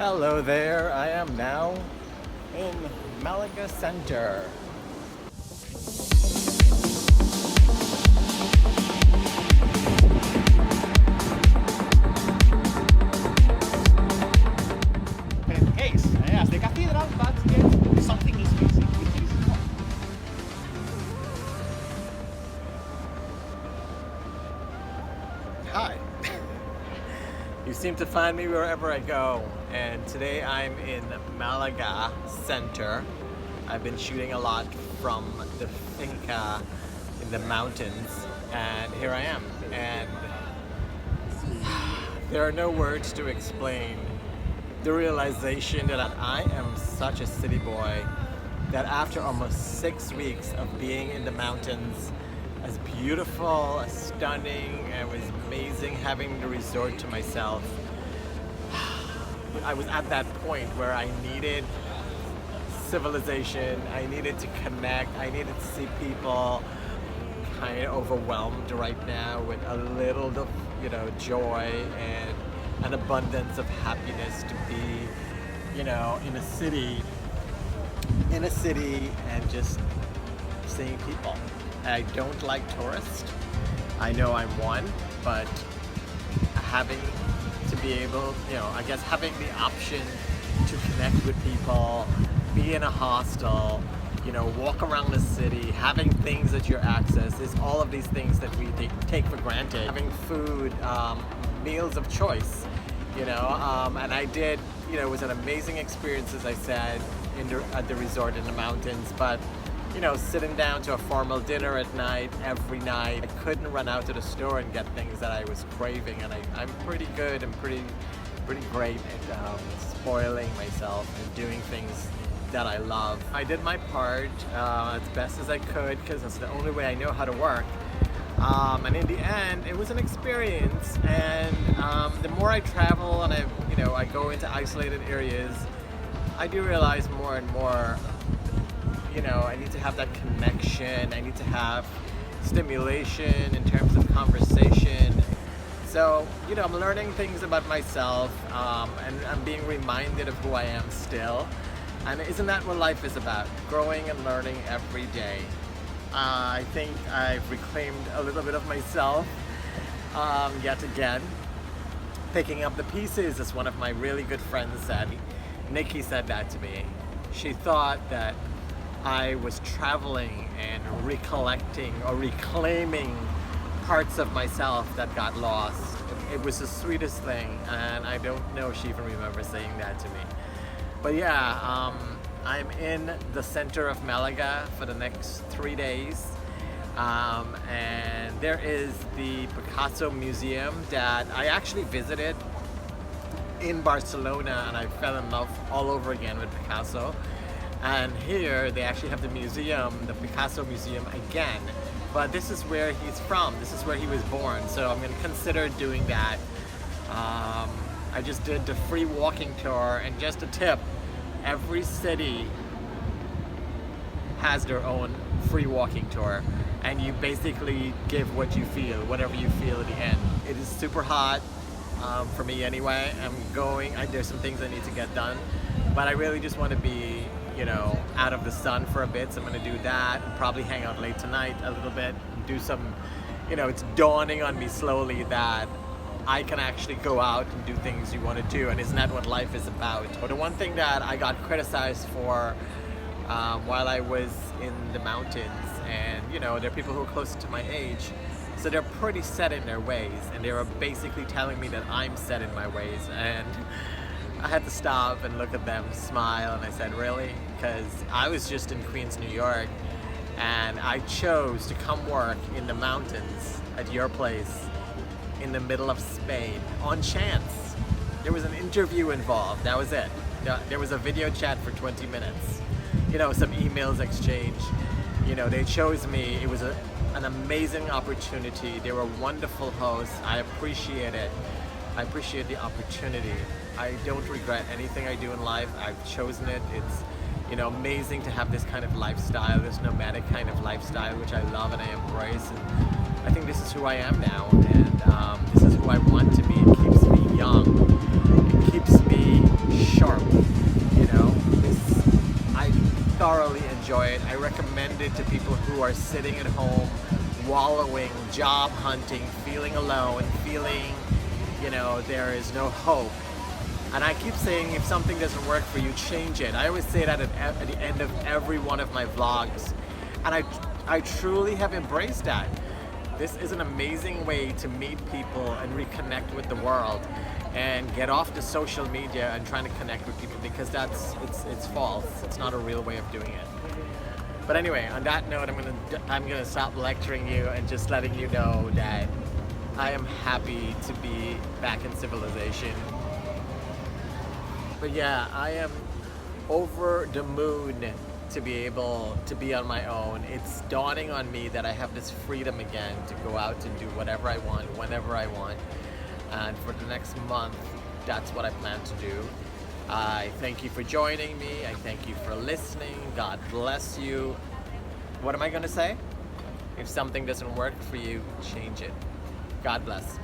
Hello there, I am now in Malaga Center. Case, as the cathedral, but yet something is missing, which is what? Hi. You seem to find me wherever I go, and today I'm in Malaga Center. I've been shooting a lot from the finca in the mountains, and here I am. And there are no words to explain the realization that I am such a city boy that after almost 6 weeks of being in the mountains, as beautiful, as stunning, and it was amazing having the resort to myself, I was at that point where I needed civilization, I needed to connect, I needed to see people. Kind of overwhelmed right now with a little of, joy and an abundance of happiness to be, in a city and just seeing people. I don't like tourists. I know I'm one, but having to be able, I guess having the option to connect with people, be in a hostel, walk around the city, having things at your access, is all of these things that we take for granted. Having food, meals of choice, and I did, it was an amazing experience, as I said, at the resort in the mountains, but sitting down to a formal dinner at night, every night, I couldn't run out to the store and get things that I was craving, and I'm pretty good and pretty great at spoiling myself and doing things that I love. I did my part as best as I could because that's the only way I know how to work. And in the end, it was an experience. And the more I travel and I go into isolated areas, I do realize more and more, I need to have that connection. I need to have stimulation in terms of conversation. So, I'm learning things about myself, and I'm being reminded of who I am still. And isn't that what life is about? Growing and learning every day. I think I've reclaimed a little bit of myself yet again. Picking up the pieces, as one of my really good friends said. Nikki said that to me. She thought that I was traveling and recollecting or reclaiming parts of myself that got lost. It was the sweetest thing, and I don't know if she even remembers saying that to me. But yeah, I'm in the center of Malaga for the next 3 days, and there is the Picasso Museum that I actually visited in Barcelona, and I fell in love all over again with Picasso. And here they actually have the museum, the Picasso Museum again, but this is where he's from, this is where he was born, so I'm going to consider doing that. I just did the free walking tour, and just a tip, every city has their own free walking tour, and you basically give what you feel, whatever you feel at the end. It is super hot, for me anyway. There's some things I need to get done, but I really just want to be, out of the sun for a bit, so I'm going to do that, probably hang out late tonight a little bit, do some, it's dawning on me slowly that I can actually go out and do things you want to do, and isn't that what life is about? But the one thing that I got criticized for while I was in the mountains, and there are people who are close to my age, so they're pretty set in their ways, and they were basically telling me that I'm set in my ways, and I had to stop and look at them, smile, and I said, really? Because I was just in Queens, New York, and I chose to come work in the mountains at your place in the middle of Spain on chance. There was an interview involved, that was it. There was a video chat for 20 minutes, some emails exchanged. They chose me. It was an amazing opportunity. They were wonderful hosts. I appreciate it. I appreciate the opportunity. I don't regret anything I do in life. I've chosen it. It's amazing to have this kind of lifestyle, this nomadic kind of lifestyle, which I love and I embrace. And I think this is who I am now, and this is who I want to be. It keeps me young. It keeps me sharp. You know, I thoroughly enjoy it. I recommend it to people who are sitting at home, wallowing, job hunting, feeling alone, feeling, there is no hope. And I keep saying, if something doesn't work for you, change it. I always say that at the end of every one of my vlogs. And I truly have embraced that. This is an amazing way to meet people and reconnect with the world and get off the social media and trying to connect with people, because it's false. It's not a real way of doing it. But anyway, on that note, I'm gonna stop lecturing you and just letting you know that I am happy to be back in civilization. But yeah, I am over the moon to be able to be on my own. It's dawning on me that I have this freedom again to go out and do whatever I want, whenever I want. And for the next month, that's what I plan to do. I thank you for joining me. I thank you for listening. God bless you. What am I gonna say? If something doesn't work for you, change it. God bless.